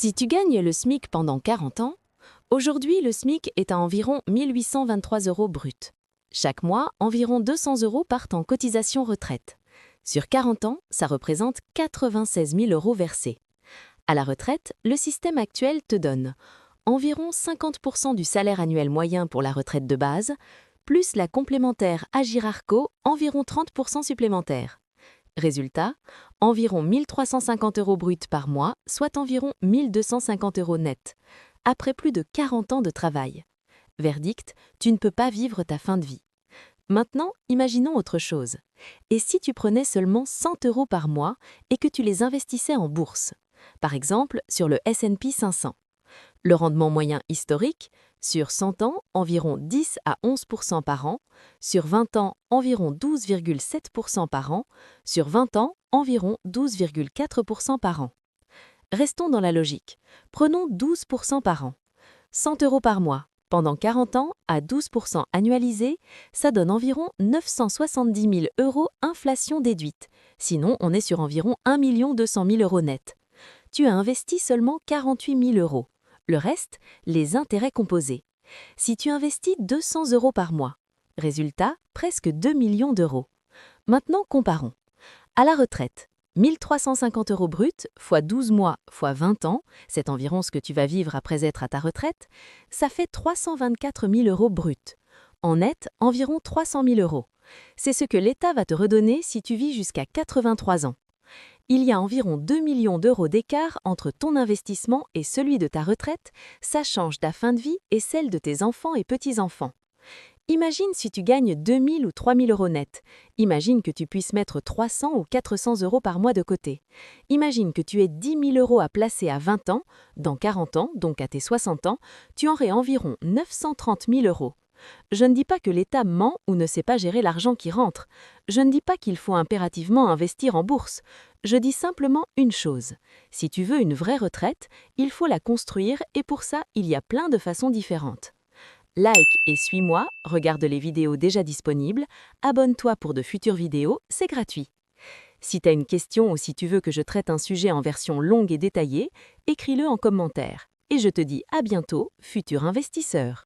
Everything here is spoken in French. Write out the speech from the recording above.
Si tu gagnes le SMIC pendant 40 ans, aujourd'hui le SMIC est à environ 1823 € brut. Chaque mois, environ 200 € partent en cotisation retraite. Sur 40 ans, ça représente 96 000 € versés. À la retraite, le système actuel te donne environ 50% du salaire annuel moyen pour la retraite de base, plus la complémentaire Agirc-Arrco, environ 30% supplémentaire. Résultat, environ 1 350 € bruts par mois, soit environ 1 250 € net, après plus de 40 ans de travail. Verdict, tu ne peux pas vivre ta fin de vie. Maintenant, imaginons autre chose. Et si tu prenais seulement 100 € par mois et que tu les investissais en bourse, par exemple sur le S&P 500? Le rendement moyen historique, sur 100 ans, environ 10 à 11% par an, sur 20 ans, environ 12,7% par an, sur 20 ans, environ 12,4% par an. Restons dans la logique. Prenons 12% par an. 100 € par mois, pendant 40 ans, à 12% annualisé, ça donne environ 970 000 € inflation déduite. Sinon, on est sur environ 1 200 000 € net. Tu as investi seulement 48 000 €. Le reste, les intérêts composés. Si tu investis 200 € par mois, résultat, presque 2 millions d'euros. Maintenant, comparons. À la retraite, 1 350 € bruts, fois 12 mois, fois 20 ans, c'est environ ce que tu vas vivre après être à ta retraite, ça fait 324 000 € bruts. En net, environ 300 000 €. C'est ce que l'État va te redonner si tu vis jusqu'à 83 ans. Il y a environ 2 millions d'euros d'écart entre ton investissement et celui de ta retraite, ça change ta fin de vie et celle de tes enfants et petits-enfants. Imagine si tu gagnes 2 000 ou 3 000 € net. Imagine que tu puisses mettre 300 ou 400 € par mois de côté. Imagine que tu aies 10 000 € à placer à 20 ans. Dans 40 ans, donc à tes 60 ans, tu aurais environ 930 000 €. Je ne dis pas que l'État ment ou ne sait pas gérer l'argent qui rentre. Je ne dis pas qu'il faut impérativement investir en bourse. Je dis simplement une chose. Si tu veux une vraie retraite, il faut la construire et pour ça, il y a plein de façons différentes. Like et suis-moi, regarde les vidéos déjà disponibles, abonne-toi pour de futures vidéos, c'est gratuit. Si tu as une question ou si tu veux que je traite un sujet en version longue et détaillée, écris-le en commentaire. Et je te dis à bientôt, futur investisseur.